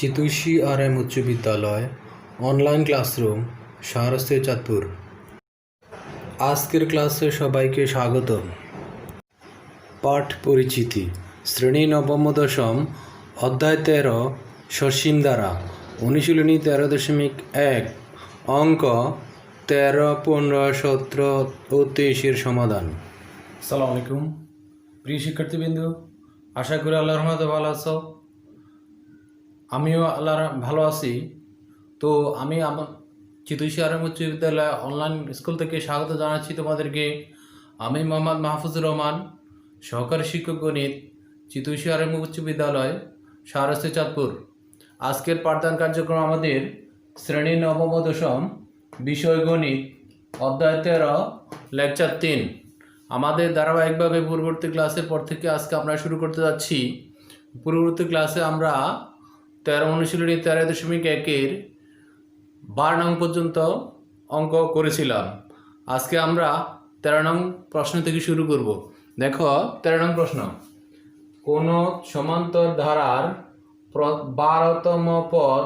চিতৈষী RM উচ্চ বিদ্যালয় online classroom Shahrasti Chandpur. আজকের ক্লাসে সবাইকে স্বাগতম। পাঠ পরিচিতি, শ্রেণী নবম দশম, অধ্যায় 13, সসীম দ্বারা, অনুশীলনী 13.1, অঙ্ক 13, 15, 17 ও 23 সমাধান। আসসালামু আলাইকুম প্রিয় শিক্ষার্থীবৃন্দ, আশা করি আল্লাহর রহমতে ভালো আছো। আমিও আল্লাহর ভালো আছি। তো আমি আমার চিতৈষী RM উচ্চ বিদ্যালয় অনলাইন স্কুল থেকে স্বাগত জানাচ্ছি তোমাদেরকে। আমি মোহাম্মদ মাহফুজুর রহমান, সহকারী শিক্ষক গণিত, চিতৈষী RM উচ্চ বিদ্যালয় শাহরাস্তি চাঁদপুর। আজকের পাঠদান কার্যক্রম আমাদের শ্রেণী নবম দশম, বিষয় গণিত, অধ্যায় 13, লেকচার 3। আমাদের ধারাবাহিকভাবে পূর্ববর্তী ক্লাসের পর থেকে আজকে আমরা শুরু করতে যাচ্ছি। পূর্ববর্তী ক্লাসে আমরা 13 অনুশীলনী 13.1-এর 12 নং পর্যন্ত অঙ্ক করেছিলাম। আজকে আমরা 13 নং প্রশ্ন থেকে শুরু করব। দেখো 13 নং প্রশ্ন, কোন সমান্তর ধারার 12তম পদ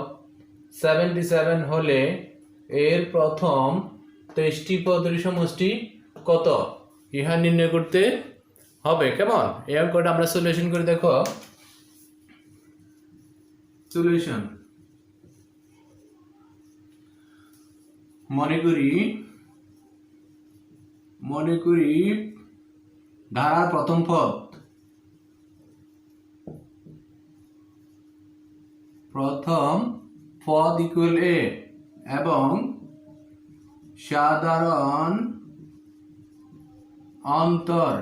77 হলে এর প্রথম 23টি পদের সমষ্টি কত? ইহা নির্ণয় করতে হবে। কেমন? এই অঙ্কটা আমরা সলিউশন করে দেখো। সলিউশন, মনে করি ধারার প্রথম পদ ইকুয়াল এ এবং সাধারণ অন্তর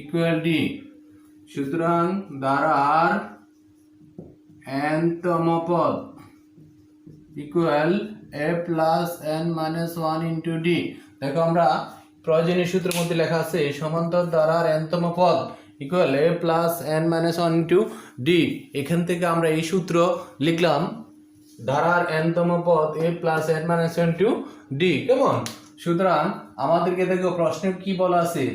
ইকুয়াল ডি। সুতরাং ধারার nতম পদ equal a plus n minus 1 into D. দেখো আমরা প্রয়োজনীয় সূত্রের মধ্যে লেখা আছে সমান্তর ধারার nতম পদ equal a plus n minus 1 into D. এখান থেকে আমরা এই সূত্র লিখলাম, ধারার nতম পদ a plus n minus 1 into D. কেমন? সুতরাং আমাদেরকে দেখো প্রশ্নে কি বলা আছে,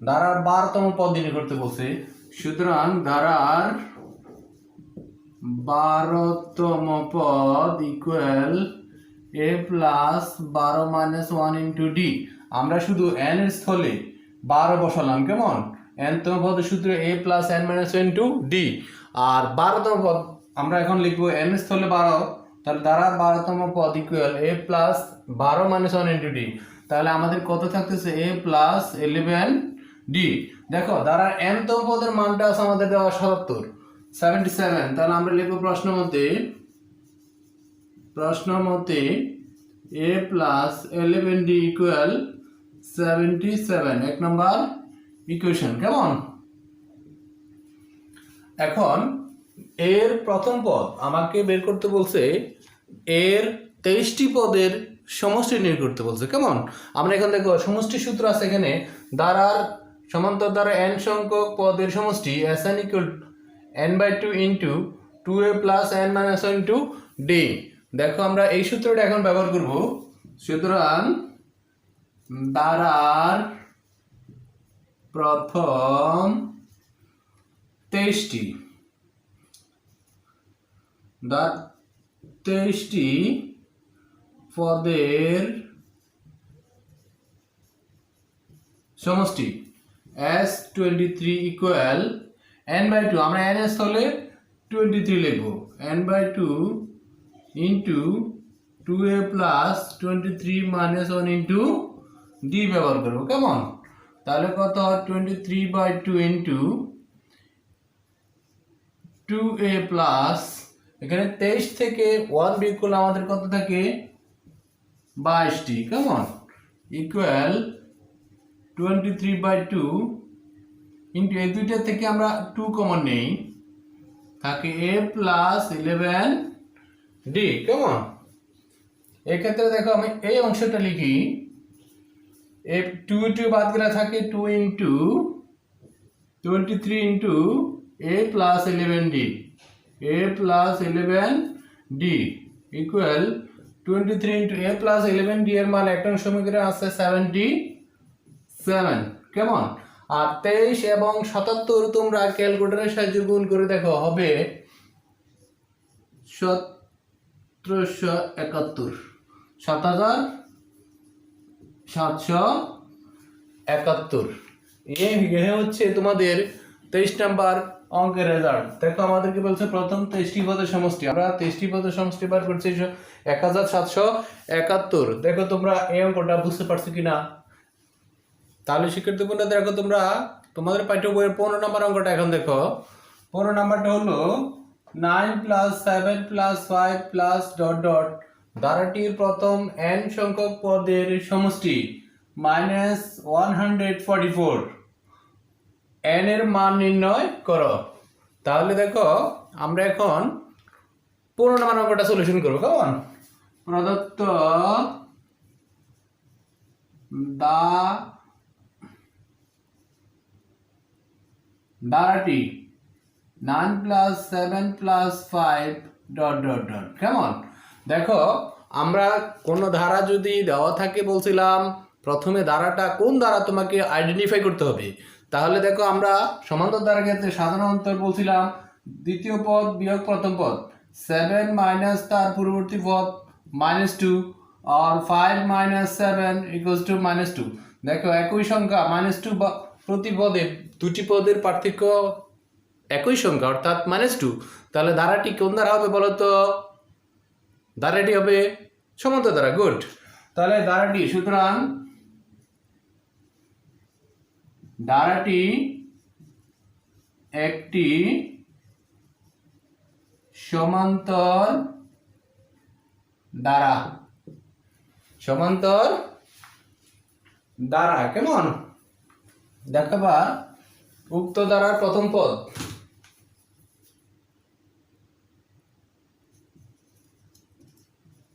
ধারার 12তম পদ নির্ণয় করতে বলছে। সুতরাং ধারার 12তম পদ equal a plus 12 minus 1 into D. আমরা শুধু n এর স্থলে 12 বসালাম। কেমন? nতম পদের সূত্র a plus n minus 1 into d. আর 12তম পদ আমরা এখন লিখবো n এর স্থলে 12, তাহলে ধারার 12তম পদ equal a plus 12 minus 1 into D. তাহলে আমাদের কত থাকতেছে? a plus 11 D. দেখো ধারার nতম পদের মানটা আছে আমাদের দেওয়া 77। তাহলে আমরা লিখবো প্রশ্ন মতে a প্লাস 11 ডি ইকুয়াল 77, এক নম্বর ইকুয়েশন। কেমন? এখন এর প্রথম পদ আমাকে বের করতে বলছে, এর 23টি পদের সমষ্টি নির্ণয় করতে বলছে। কেমন? আমরা এখন দেখো সমষ্টি সূত্র আছে এখানে, ধারার সমান্তর দ্বারা n সংখ্যক পদের সমষ্টি Sn equal n/2 into 2a plus n minus 1 into D. দেখো আমরা এই সূত্রটা এখন ব্যবহার করব। সুতরাং ধারার প্রথম 23টি পদের সমষ্টি S23 ইকুয়াল n/2, আমরা n এর স্থলে 23 লিখব, n/2 into 2a plus 23 minus 1 into D ব্যবহার করবো। কেমন? তাহলে কত? 23/2 ইন্টু 2a প্লাস, এখানে 23 থেকে 1 বিয়োগ করলে আমাদের কত থাকে? 22টি। কেমন? ইকুয়াল 23/2 ইন্টু এই দুইটা থেকে আমরা 2 কমন নেই, থাকে a প্লাস 11 ডি। কেমন? এক্ষেত্রে দেখো আমি এই অংশটা লিখি, এ 2 বাদ গেলে থাকে 2 into 23 into a plus 11 D, a plus 11 D equal 23 into a plus 11 D এর মান এক নং সমীকরণে আছে 77। কেমন? আর 23 এবং 77 তোমরা ক্যালকুলেটরের সাহায্যে গুণ করে দেখো, হবে 1771, 7771। এ হচ্ছে তোমাদের 23 নাম্বার অঙ্কের রেজাল্ট। দেখো আমাদেরকে বলছে প্রথম 23টি পদের সমষ্টি, আমরা 23টি পদের সমষ্টি বার করছি 1771। দেখো তোমরা এই অঙ্কটা বুঝতে পারছো কিনা? তাহলে শিক্ষার্থী বন্ধুরা দেখো তোমরা তোমাদের পাঠ্য বইয়ের 15 নাম্বার অঙ্কটা এখন দেখো। 15 নাম্বারটা হলো 9 + 7 + 5 + ধারাটির প্রথম n সংখ্যক পদের সমষ্টি -144, n এর মান নির্ণয় করো। তাহলে দেখো আমরা এখন 15 নাম্বার অঙ্কটা সলিউশন করবো। কেমন? প্রদত্ত ধারাটি 9 + 7 + 5 ... কেমন? দেখো আমরা কোন ধারা যদি দেওয়া থাকে বলছিলাম প্রথমে ধারাটা কোন ধারা তোমাকে আইডেন্টিফাই করতে হবে। তাহলে দেখো আমরা সমান্তর ধারার ক্ষেত্রে সাধারণ অন্তর বলছিলাম দ্বিতীয় পদ বিয়োগ প্রথম পদ, 7 মাইনাস তার পূর্ববর্তী পদ -2 আর 5 - 7 = -2। দেখো একই সংখ্যা -2 প্রতি পদে, দুটি পদের পার্থক্য একই সংখ্যা অর্থাৎ -2। তাহলে ধারাটি কোন ধারা হবে বলো তো? ধারাটি হবে সমান্তর ধারা। গুড। তাহলে ধারাটি, সুতরাং ধারাটি একটি সমান্তর ধারা। সমান্তর ধারা। কেমন? দেখাবা উক্ত ধারার প্রথম পদ,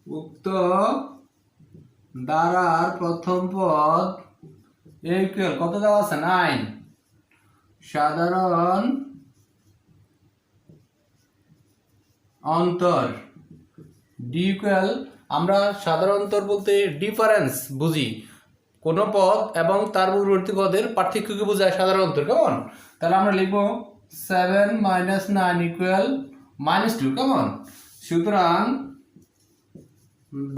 উক্ত ধারার প্রথম পদ কত দেওয়া আছে? 9। সাধারণ অন্তর ডি ইকুয়াল, আমরা সাধারণ অন্তর বলতে ডিফারেন্স বুঝি, কোন পদ এবং তার পূর্ববর্তী পদের পার্থক্যকে বোঝায় সাধারণ অন্তর। কেমন? তাহলে আমরা লিখবো 7 - 9 = -2। কেমন? সুতরাং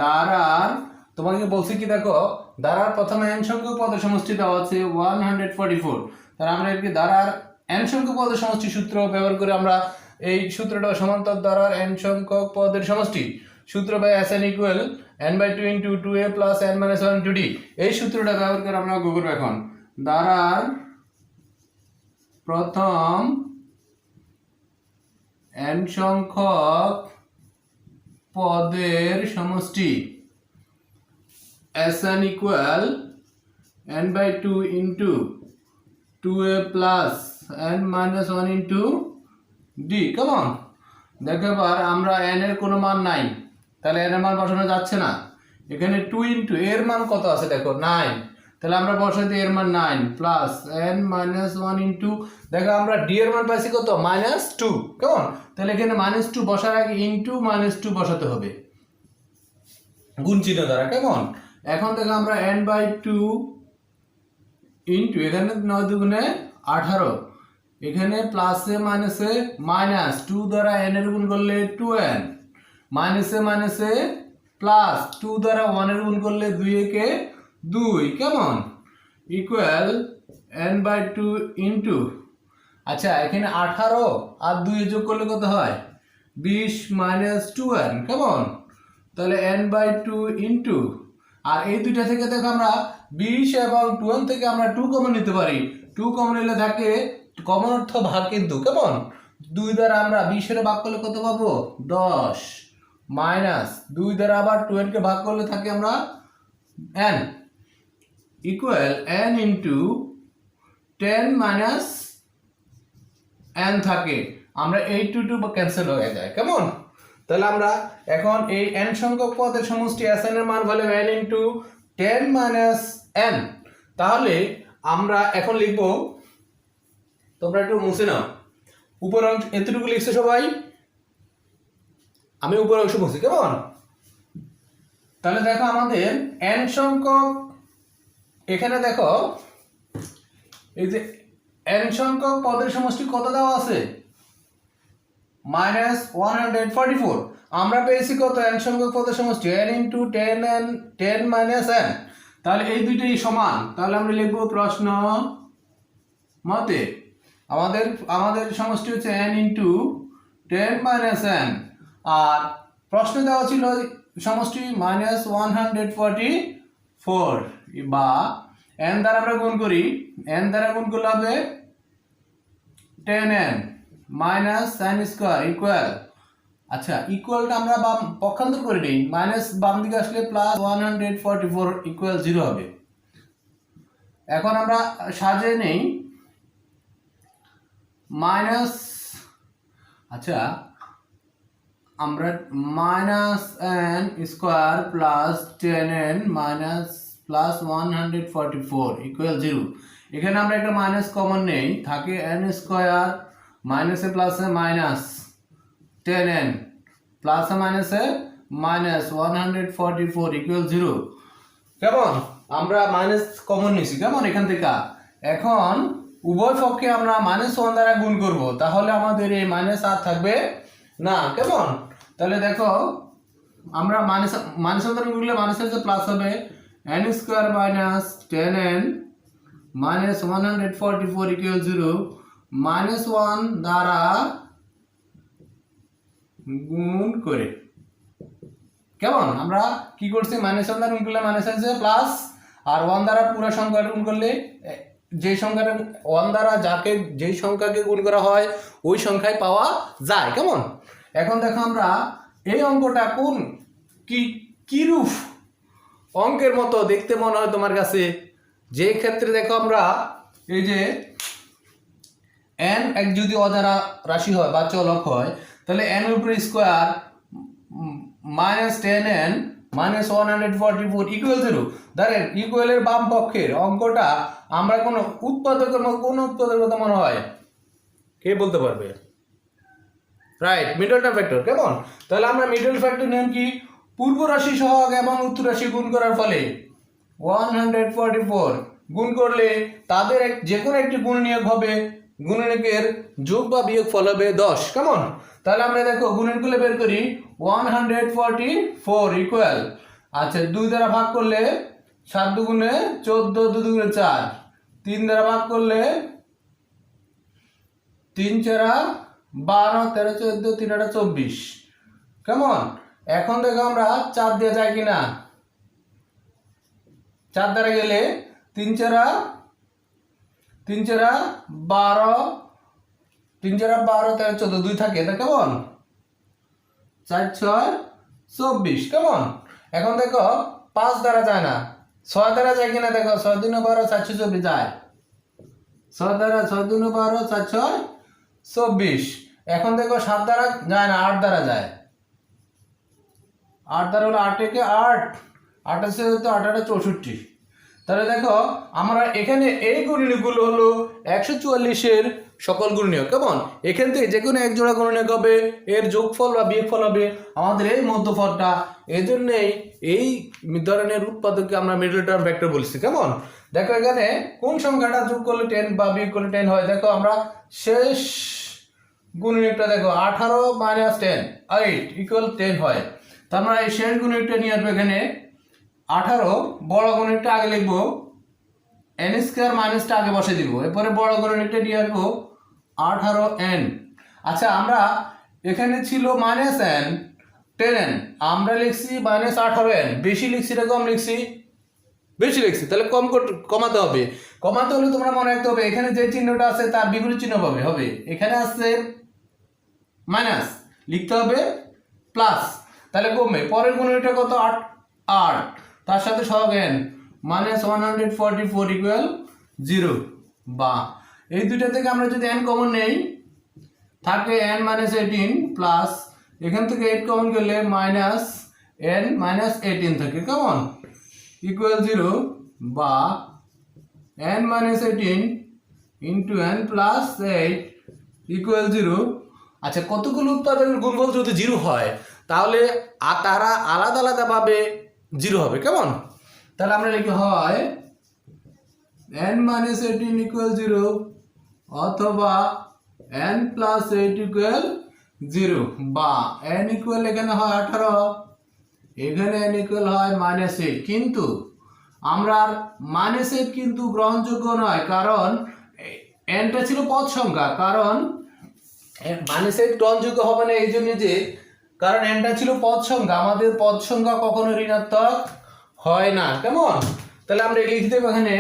ধারার, তোমাকে বলছি কি দেখো ধারার প্রথমে n সংখ্যক পদের সমষ্টি দেওয়া আছে 144। তাহলে আমরা এর কি ধারার n সংখ্যক পদের সমষ্টি সূত্র ব্যবহার করে আমরা এই সূত্রটা সমান্তর ধারার n সংখ্যক পদের সমষ্টি সূত্র by Sn = n/2 × 2a + n - 1 × d। এই সূত্রটা ব্যবহার করে আমরা করব এখন ধারার প্রথম n সংখ্যক পদের সমষ্টি Sn = n/2 × 2a + n - 1 × d। কেমন? দেখো এবার আমরা n এর কোনো মান নাই, তাহলে n এর মান বসানো যাচ্ছে না। এখানে 2 × এর মান কত আছে দেখো 9, তাহলে আমরা বসাই দিই এর মান 9 + n - 1 × দেখো আমরা d এর মান পাইছি কত? -2। কেমন? তাহলে এখানে -2 বসার আগে ইনটু -2 বসাতে হবে গুণ চিহ্ন দ্বারা। কেমন? এখন দেখো আমরা n/2 ইনটু, এখানে 9 × 2 = 18, এখানে প্লাসে মাইনাসে -2 দ্বারা n এর গুণ করলে 2n, মাইনাসে মাইনাসে প্লাস 2 দ্বারা 1 এর গুণ করলে 2 একে 2। কেমন? ইকুয়াল n/2 ইনটু, আচ্ছা এখানে 18 আর 2 যোগ করলে কত হয়? 20 - 2n। কেমন? তাহলে n/2 ইনটু, আর এই দুইটা থেকে দেখো আমরা 20 এবং 2n থেকে আমরা 2 কমন নিতে পারি। 2 কমন নিলে থাকে কমন অর্থ ভাগ কিন্তু। কেমন? 2 দ্বারা আমরা 20 এর ভাগ করলে কত পাবো? 10 মাইনাস 2 দ্বারা আবার 2n কে ভাগ করলে থাকে আমরা n equal n into 10 minus n থাকে, আমরা 8 টু 2 ক্যান্সেল হয়ে যায়। কেমন? তাহলে আমরা এখন এই n সংখ্যক পদের সমষ্টি Sn এর মান হলো n ইনটু 10 মাইনাস n। তাহলে আমরা এখন লিখব, তোমরা একটু মুছে নাও, উপর অংশ এতটুকু লিখছো সবাই, আমি উপর অংশ মুছি। কেমন? তাহলে দেখো আমাদের n সংখ্যক, এখানে দেখো এই যে n সংখ্যক পদের সমষ্টি কত দেওয়া আছে? মাইনাস 144। আমরা পেয়েছি কত n সংখ্যক পদের সমষ্টি n ইন্টু 10 মাইনাস n। তাহলে এই দুইটাই সমান। তাহলে আমরা লিখব প্রশ্ন মতে আমাদের সমষ্টি হচ্ছে n ইন্টু 10 মাইনাস n, আর প্রশ্নে দেওয়া ছিল সমষ্টি মাইনাস 144, বা n দ্বারা আমরা গুণ করি, n দ্বারা গুণ করলে হবে 10n minus sin square equal, আচ্ছা ইকুয়ালটা আমরা পক্ষান্তর করে নিই, মাইনাস বাম দিকে আসলে প্লাস 144 ইকুয়াল 0 হবে। এখন আমরা সাজিয়ে নেই মাইনাস, আচ্ছা আমরা minus n square plus 10n minus plus 144 equal 0। এখানে আমরা একটা মাইনাস কমন নেই, থাকে n স্কয়ার মাইনাসে প্লাসে মাইনাস 10n প্লাসে মাইনাসে মাইনাস 144 ইকুয়াল 0। কেমন? আমরা মাইনাস কমন নিছি কেমন এখান থেকে। এখন উভয় পক্ষে আমরা মাইনাস 1 দ্বারা গুণ করব, তাহলে আমাদের এই মাইনাস আর থাকবে না। কেমন? তাহলে দেখো আমরা মাইনাস 1 দ্বারা গুণ করলে মাইনাসের যে প্লাস হবে n square minus 10n minus 144 equal 0, minus 1 দ্বারা গুণ করে। কেমন? আমরা কি করছি, মাইনাস 1 দ্বারা গুণ করলে মাইনাসের যে প্লাস, আর 1 দ্বারা পুরো সংখ্যা গুণ করলে যে সংখ্যাটা 1 দ্বারা যেই সংখ্যাকে গুণ করা হয় ওই সংখ্যায় পাওয়া যায়। কেমন? এখন দেখো আমরা এই অঙ্কটা কি রূপ অঙ্কের মতো দেখতে মনে হয় তোমার কাছে, যে ক্ষেত্রে দেখো আমরা এই যে n এক যদি অজানা রাশি হয় বা চলক হয়, তাহলে n এর উপরে square minus 10n minus 144 equal 0। ধরেন ইকুয়ালের বাম পক্ষের অঙ্কটা আমরা কোন উৎপাদকের কথা মনে হয়, কে বলতে পারবে? Right, middle term factor. কেমন? তাহলে আমরা মিডল ফ্যাক্টর নিয়ম কি, পূর্ব রাশি সহগ এবং উত্তর রাশি গুণ করার ফলে 144 গুণ করলে তাদের যে কোনো একটি গুণনীয়ক হবে, গুণনীয়কের যোগ বা বিয়োগ ফল হবে 10। কেমন? তাহলে আমরা দেখো গুণন করলে বের করি 144 ইকুয়াল, আচ্ছা 2 দ্বারা ভাগ করলে 7 দুগুণে 14, 2 দুগুণে 4, 3 দ্বারা ভাগ করলে 3 4 12, 13 14, 3 8 24। কেমন? এখন দেখো আমরা 4 দিয়ে যায় কিনা, 4 দ্বারা গেলে 3 4 12, 3 4 12, 13 14, 2 থাকে। এটা কেমন? 4 6 24। কেমন? এখন দেখো 5 দ্বারা যায় না, 6 দ্বারা যায় কিনা দেখো, 6 2 12, 4 6 24 যায়, 6 দ্বারা 6 2 12, 4 6 24। এখন দেখো 7 দ্বারা যায় না, 8 দ্বারা যায়, 8 দ্বারা হলো 8 একে 8, 8 আছে তো 8 8 64। তাহলে দেখো আমরা এখানে এই গুণনীয়কগুলো হলো 144 এর সকল গুণনীয়ক। কেমন? এখান থেকে যে কোনো এক জোড়া গুণনীয়ক হবে, এর যোগফল বা বিয়োগফল হবে আমাদের এই মধ্যফলটা। এজন্যই এই ধরনের উৎপাদককে আমরা মিডল টার্ম ভেক্টর বলছি। কেমন? দেখো এখানে কোন সংখ্যাটা যোগ করলে 10 বা বিয়োগ করলে 10 হয়। দেখো আমরা শেষ গুণনীয়কটা দেখো 18 মাইনাস 10 8 ইকুয়াল 10 হয়। তার মানে এই শেষ গুণনীয়কটা নিয়ে আসবো এখানে 18, বড় গুণনীয়কটা আগে লিখবো, n স্কয়ার মাইনাসটা আগে বসে দিব, এরপরে বড় গুণনীয়কটা নিয়ে আসবো 18n। আচ্ছা আমরা এখানে ছিল মাইনাস n 10n, আমরা লিখছি মাইনাস 18n, বেশি লিখছি না কম লিখছি? বেশি লিখছি, তাহলে কমাতে হবে। কমাতে হলে তোমরা মনে রাখতে হবে এখানে যে চিহ্নটা আছে তার বিপরীত চিহ্ন হবে। এখানে আছে মাইনাস, লিখতে হবে প্লাস, তাহলে কমবে। পরের গুণনীয়কটা কত? 8, তার সাথে সহগ n মাইনাস 144 ইকুয়াল 0। বা এই দুইটা থেকে আমরা যদি n কমন নেই, থাকে n মাইনাস 18 প্লাস এখান থেকে 8 কমন করলে মাইনাস n মাইনাস 18 থাকে। কেমন? ইকুয়াল 0, বা n minus 18 into n plus 8 equal 0। আচ্ছা কতগুলো উৎপাদকের গুণফল যদি 0 হয় তাহলে তারা আলাদা আলাদা ভাবে 0 হবে। কেমন? তাহলে আমরা লিখি হয় n মাইনাস 18 ইকুয়াল 0 অথবা n প্লাস 8 ইকুয়াল 0 বা n ইকুয়াল এখানে হয় 18, এখানে n ইকুয়াল হয় -8, কিন্তু আমরা -8 কিন্তু গ্রহণযোগ্য নয়, কারণ nটা ছিল পদ সংখ্যা। কারণ -8 গ্রহণযোগ্য হবে না এই জন্য যে কারণ nটা ছিল পদ সংখ্যা, আমাদের পদ সংখ্যা কখনো ঋণাত্মক হয় না। কেমন? তাহলে আমরা লিখে দেব এখানে,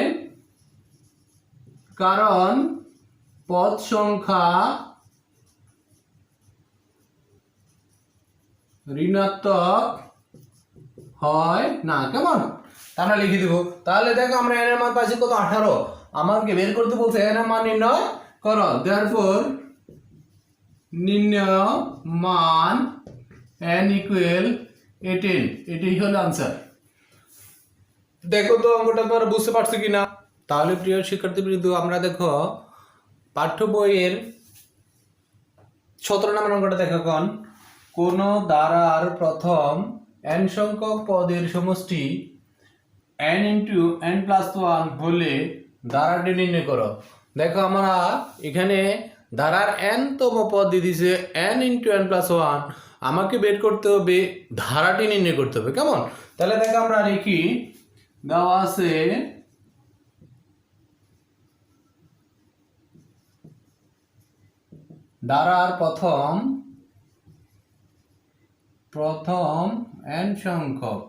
কারণ পদ সংখ্যা ঋণাত্মক হয় না। কেমন? আমরা লিখে দেব। তাহলে দেখো আমরা n এর মান পাইছি কত? 18। আমাকে বের করতে বলছে n এর মান নির্ণয় করো। দেয়ারফর নির্ণয় মান n ইকুয়াল 18, এটাই হলো आंसर। দেখো তো অঙ্কটা তোমরা বুঝতে পারছো কিনা? তাহলে প্রিয় শিক্ষার্থীবৃন্দ, আমরা দেখো পাঠ্য বইয়ের 17 নম্বর অঙ্কটা দেখো। কোন ধারার প্রথম n সংখ্যক পদের সমষ্টি n ইন্টু n প্লাস 1 হলে ধারাটি নির্ণয় করো। দেখো আমরা এখানে ধারার n তম পদ দিয়ে দিয়েছে n ইন্টু n প্লাস 1, আমাকে বের করতে হবে ধারাটি নির্ণয় করতে হবে। কেমন? তাহলে দেখো আমরা লিখি, দেওয়া আছে ধারার প্রথম n সংখ্যক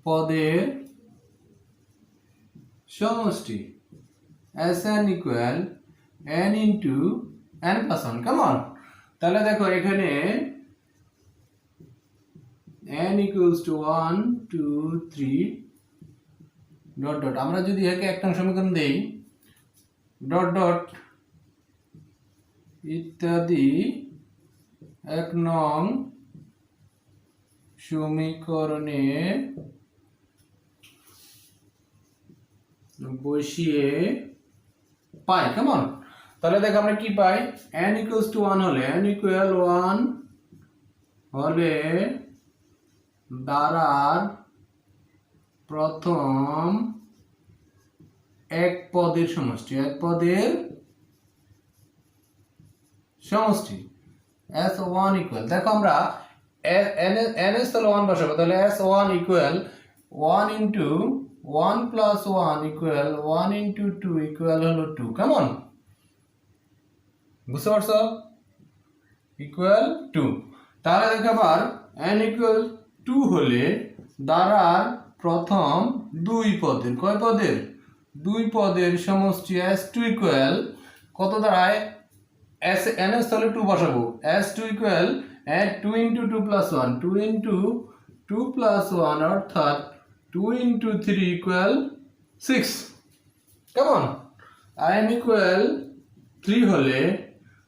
পদের সমষ্টি Sn equal n into n plus 1। কেমন? তাহলে দেখো এখানে n equals to 1 2 3 dot dot, আমরা যদি একে এক নং সমীকরণ দেই, ডট ডট ইত্যাদি এক নং সমীকরণে বসিয়ে পাই। কেমন? তাহলে দেখো আমরা কি পাই, n ইকুয়ালস টু 1 হলে n ইকুয়াল 1 হলে ধারার প্রথম এক পদের সমষ্টি, এক পদের সমষ্টি S1 ইকুয়াল, দেখো আমরা ns তাহলে 1 বসাবো, তাহলে S1 equal 1 into 1 plus 1 equal 1 into 2 equal হলো 2। কেমন? বুঝতে পারছো? ইকুয়াল 2। তাহলে দেখো আবার n ইকুয়াল 2 হলে ধারার প্রথম দুই পদের, কয় পদের? দুই পদের সমষ্টি S2 ইকুয়াল কত দাঁড়ায়? ns তাহলে 2 বসাবো, S2 equal 2 into 2 plus 1, 2 into 2 plus 1 অর্থাৎ 2 ইন্টু 3 ইকুয়াল 6। কেমন? n ইকুয়াল 3 হলে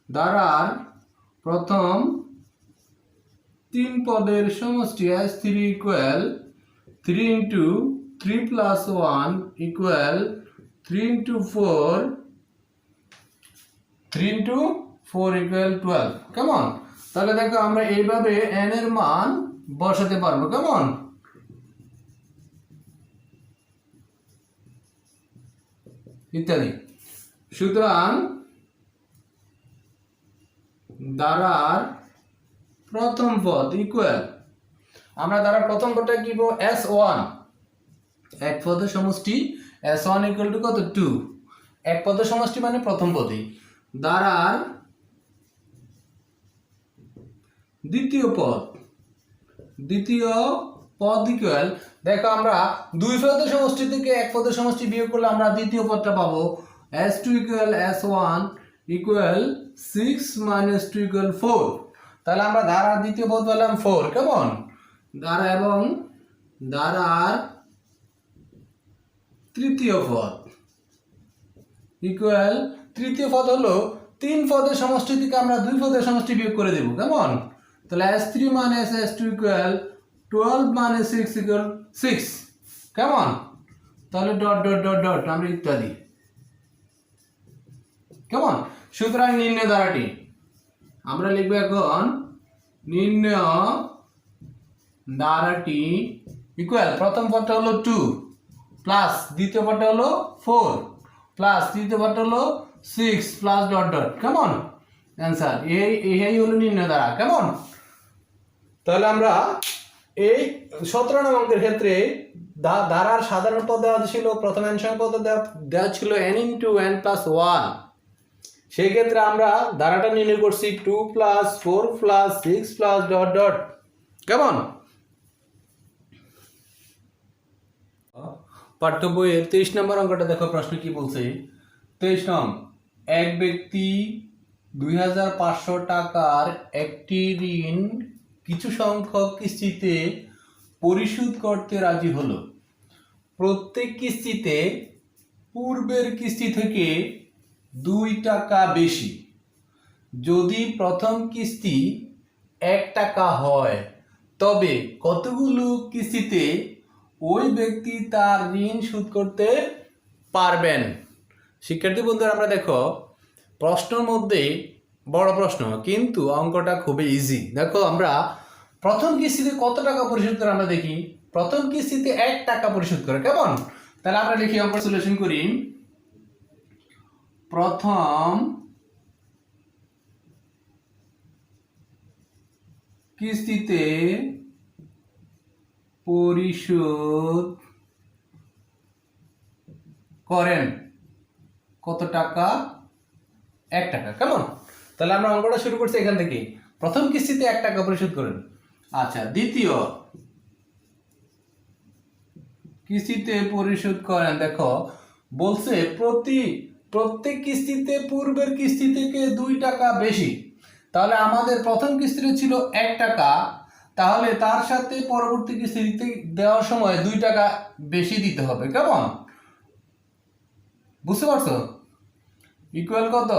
ধারার প্রথম তিন পদের সমষ্টি S3 equal 3 into 3 plus 1 equal 3 into 4, 3 into 4 equal 12। কেমন? তাহলে দেখো আমরা এইভাবে n এর মান বসাতে পারবো। কেমন? ইত্যাদি। সুতরাং ধারার প্রথম পদ ইকুয়াল, আমরা ধারার প্রথম পদটা কি বলবো? S1, এক পদের সমষ্টি S1 ইকুয়াল টু কত? 2। এক পদের সমষ্টি মানে প্রথম পদই। ধারার দ্বিতীয় পদ ইকুয়াল, দেখো আমরা দুই পদের সমষ্টি থেকে এক পদের সমষ্টি বিয়োগ করলে আমরা দ্বিতীয় পদটা পাবো। S2 equal S1 equal 6 minus 2 equal 4। তাহলে আমরা ধারার দ্বিতীয় পদ পেলাম 4। কেমন? ধারা এবং ধারার তৃতীয় পদ ইকুয়াল, তৃতীয় পদ হলো তিন পদের সমষ্টি থেকে আমরা দুই পদের সমষ্টি বিয়োগ করে দেব। কেমন? তাহলে S3 minus S2 equal 12 minus 6 equal 6। কেমন? তাহলে ডট ডট ডট ডট আমরা ইত্যাদি। কেমন? সুতরাং নির্ণয় ধারাটি আমরা লিখবো এখন, নির্ণয় ধারাটি ইকুয়াল, প্রথম পদটা হলো 2 প্লাস দ্বিতীয় পদটা হলো 4 প্লাস তৃতীয় পদটা হলো 6 প্লাস ডট ডট, কেমন অ্যান্সার এই হলো নির্ণয় দ্বারা, কেমন। তাহলে আমরা এই 17 নং অঙ্কের ক্ষেত্রে দ্বারার সাধারণ পদ দেওয়া ছিল, প্রথম n সংখ্যক পদ দেওয়া ছিল n ইন্টু n প্লাস 1। সেই ক্ষেত্রে আমরা দ্বারাটা নির্ণয় করছি 2 plus 4 plus 6 plus dot dot, কেমন। পাঠ্য বইয়ের 23 নম্বর অঙ্কটা দেখো, প্রশ্ন কি বলছে। 23 নং, এক ব্যক্তি 2500 টাকার একটি ঋণ কিছু সংখ্যক কিস্তিতে পরিশোধ করতে রাজি হলো। প্রত্যেক কিস্তিতে পূর্বের কিস্তি থেকে 2 টাকা বেশি। যদি প্রথম কিস্তি 1 টাকা হয়, তবে কতগুলো কিস্তিতে ওই ব্যক্তি তার ঋণ শোধ করতে পারবেন। শিক্ষার্থী বন্ধুরা, আমরা দেখো প্রশ্নের মধ্যে বড় প্রশ্ন, কিন্তু অঙ্কটা খুবই ইজি। দেখো আমরা প্রথম কিস্তিতে কত টাকা পরিশোধ করে আমরা দেখি, প্রথম কিস্তিতে 1 টাকা পরিশোধ করে, কেমন। তাহলে আমরা লিখি, অঙ্ক সলিউশন করি। প্রথম কিস্তিতে পরিশোধ করেন কত টাকা, 1 টাকা, কেমন। তাহলে আমরা অঙ্কটা শুরু করছি এখান থেকে, প্রথম কিস্তিতে 1 টাকা পরিশোধ করেন। আচ্ছা, দ্বিতীয় কিস্তিতে পরিশোধ করেন, দেখো বলছে প্রত্যেক কিস্তিতে পূর্বের কিস্তি থেকে 2 টাকা বেশি। তাহলে আমাদের প্রথম কিস্তিতে ছিল 1 টাকা, তাহলে তার সাথে পরবর্তী কিস্তি দেওয়ার সময় 2 টাকা বেশি দিতে হবে, কেমন। বুঝতে পারছো? ইকুয়াল কত,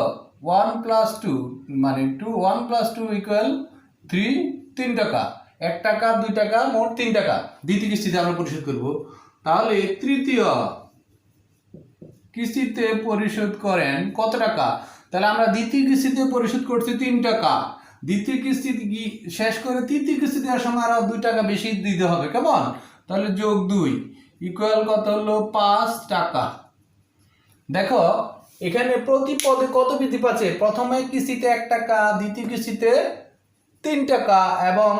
1 প্লাস 2 মানে 1 প্লাস 2 ইকুয়াল 3 টাকা। 1 টাকা 2 টাকা মোট 3 টাকা দ্বিতীয় কিস্তিতে আমরা পরিশোধ করব। তাহলে তৃতীয় কিস্তিতে পরিশোধ করেন কত টাকা, তাহলে আমরা দ্বিতীয় কিস্তিতে পরিশোধ করছি 3 টাকা। দ্বিতীয় কিস্তি শেষ করে তৃতীয় কিস্তি দেওয়ার সময় আরো 2 টাকা বেশি দিতে হবে, কেমন। তাহলে যোগ 2 ইকুয়াল কত হলো 5 টাকা। দেখো এখানে প্রতি পদে কত বৃদ্ধি পাচ্ছে, প্রথমে কিস্তিতে 1 টাকা, দ্বিতীয় কিস্তিতে 3 টাকা এবং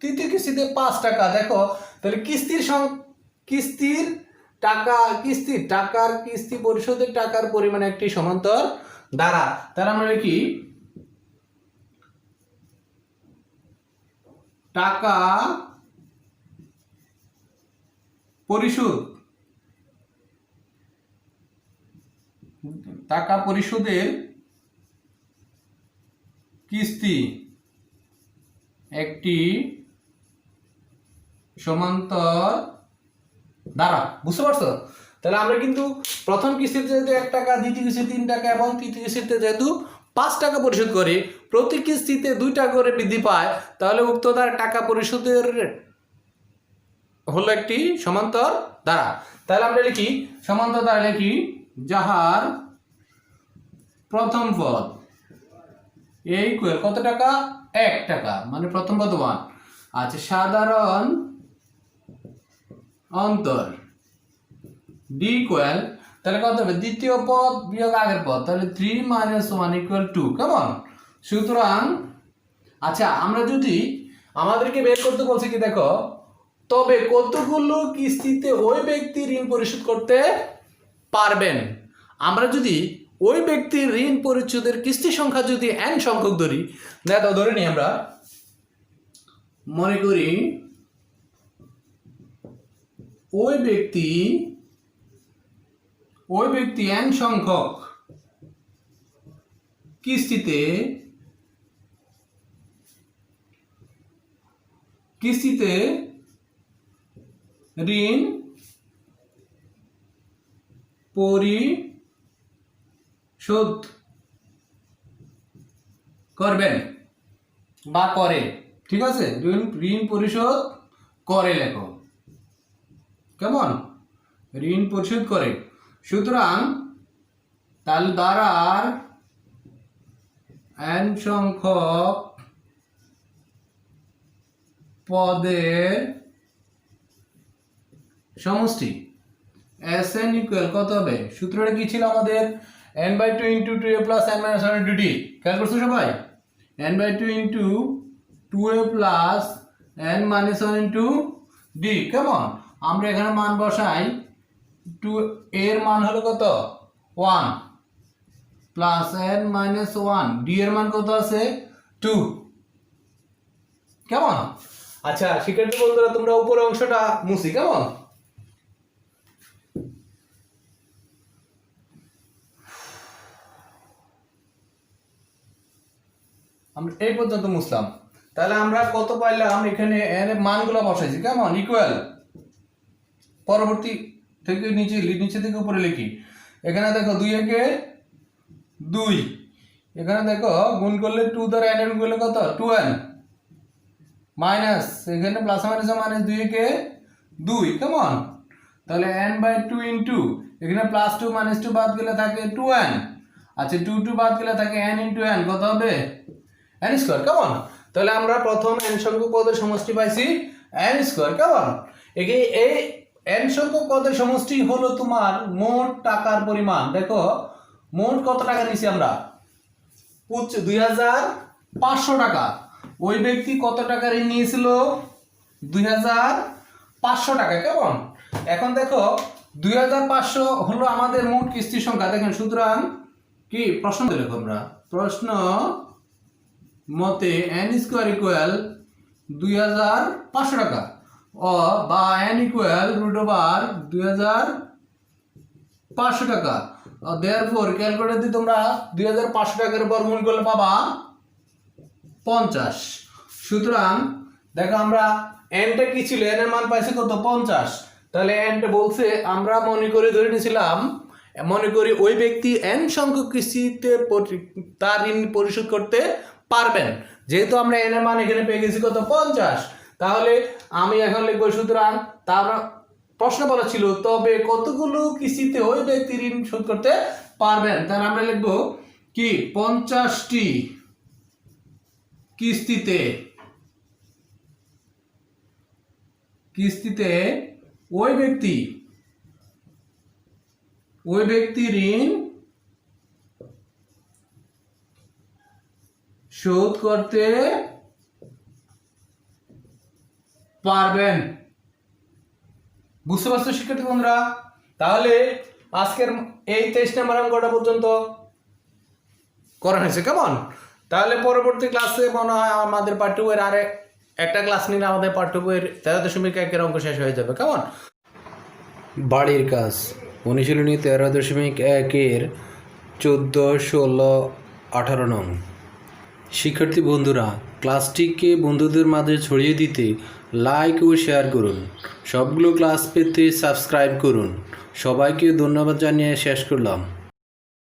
তৃতীয় কিস্তিতে 5 টাকা। দেখো তাহলে কিস্তির কিস্তি পরিশোধের টাকার পরিমাণ একটি সমান্তর দ্বারা। তাহলে আমরা লিখি টাকা পরিশোধের কিস্তি একটি সমান্তর দ্বারা। বুঝতে পারছো? তাহলে আমরা কিন্তু প্রথম কিস্তিতে যেহেতু 1 টাকা, দ্বিতীয় কিস্তিতে 3 টাকা এবং তৃতীয় কিস্তিতে যেহেতু 5 টাকা পরিশোধ করে, প্রতি কিস্তিতে 2 টাকা করে বৃদ্ধি পায়, তাহলে উক্ত দ্বারা টাকা পরিশোধের হলো একটি সমান্তর দ্বারা। তাহলে আমরা লিখি সমান্তর দ্বারা, লিখি যাহার প্রথম পদ এই কত টাকা, 1 টাকা, মানে প্রথম পদ 1। আচ্ছা, সাধারণ অন্তর ডি ইকুয়াল, তাহলে কত হবে, দ্বিতীয় পদ বিয়োগ আগের পদ, তাহলে 3 - 1 ইকুয়াল 2, কেমন। সুতরাং আচ্ছা, আমরা যদি আমাদেরকে বের করতে বলছে কি, দেখো তবে কতগুলো কিস্তিতে ওই ব্যক্তি ঋণ পরিশোধ করতে পারবেন। আমরা যদি ওই ব্যক্তির ঋণ পরিশোধের কিস্তি সংখ্যা যদি n সংখ্যক ধরি, দেখো ধরে নিই, আমরা মনে করি ওই ব্যক্তি n সংখ্যক কিস্তিতে ঋণ পরিশোধ করবেন বা করে, ঠিক আছে, ঋণ পরিশোধ করে লেখো, কেমন, ঋণ পরিশোধ করে। সুতরাং তাহলে দ্বারার n সংখ্যক পদের সমষ্টি Sn ইকুয়াল কত হবে, সূত্রটা কি ছিল আমাদের, n/2 into 2a plus n minus 1 into d। খেয়াল করছো সবাই? n/2 into 2a plus n minus 1 into d। কেমন? আমরা এখানে মান বসাই। 2 এর মান হলো কত? 1 প্লাস n মাইনাস 1, d এর মান কত আছে? 2। কেমন? আচ্ছা শিক্ষার্থী বন্ধুরা, তোমরা উপরের অংশটা মুছি। কেমন? আমরা এই পর্যন্ত মুছলাম। তাহলে আমরা কত পাইলাম? এখানে n এর মানগুলো বসাইছি। কেমন? ইকুয়াল, পরবর্তী থেকে নিচে থেকে উপরে লিখি। এখানে দেখো 2 একে 2, এখানে দেখো গুণ করলে 2 দ্বারা n এর গুণ করলে কত? 2n মাইনাস, এখানে প্লাস মাইনাস মাইনাস 2 একে 2। কেমন? তাহলে n/2 ইন্টু এখানে প্লাস 2 মাইনাস 2 বাদ গেলে থাকে 2n। আচ্ছা 2 বাদ গেলে থাকে n ইন্টু n, কত হবে? n square. কেমন? তাহলে আমরা প্রথম n সংখ্যক পদের সমষ্টি পাইছি n স্কয়ার। কেমন? এই n সংখ্যক পদের সমষ্টি হলো তোমার মোট টাকার পরিমাণ। দেখো মোট কত টাকা নিছি আমরা? 2500 টাকা। ওই ব্যক্তি কত টাকা ঋণ নিয়েছিল? 2500 টাকা। কেমন? এখন দেখো 2500 হলো আমাদের মোট কিস্তির সংখ্যা। দেখেন সুতরাং কি প্রশ্ন দেখো, আমরা প্রশ্ন মতে n স্কয়ার ইকুয়াল 2500 টাকা বা n ইকুয়াল √2500 টাকা। দেয়ারফর ক্যালকুলেটর দিয়ে তোমরা 2500 টাকার বর্গমূল করলে পাবা 50। সুতরাং দেখো আমরা nটা কি ছিল? n এর মান পাইছে কত? 50। তাহলে nটা বলছে, আমরা ধরে নিয়েছিলাম ওই ব্যক্তি n সংখ্যক কিস্তিতে তার ঋণ পরিশোধ করতে পারবেন। যেহেতু আমরা n এর মান এখানে পেয়ে গেছি কত? 50। তাহলে আমি এখন লিখবো, সুতরাং তার প্রশ্ন বলা ছিল তবে কতগুলো কিস্তিতে ওই ব্যক্তি ঋণ শোধ করতে পারবেন। তাহলে আমরা লিখবো কি 50টি কিস্তিতে ওই ব্যক্তি ঋণ শোধ করতে পারবেন। বুঝতে পারছো শিক্ষার্থী বন্ধুরা? তাহলে আজকের এই 23 নম্বর অঙ্কটা পর্যন্ত করা হয়েছে। কেমন? তাহলে পরবর্তী ক্লাসে মনে হয় আমাদের পাঠ্য বইয়ের আর একটা ক্লাস নিলে আমাদের পাঠ্য বইয়ের 13.1 অঙ্ক শেষ হয়ে যাবে। কেমন? বাড়ির কাজ অনুশীলনী 13.1 14, 16, 18 নং। শিক্ষার্থী বন্ধুরা, ক্লাসটিকে বন্ধুদের মাঝে ছড়িয়ে দিতে লাইক ও শেয়ার করুন। সবগুলো ক্লাস পেতে সাবস্ক্রাইব করুন। সবাইকে ধন্যবাদ জানিয়ে শেষ করলাম।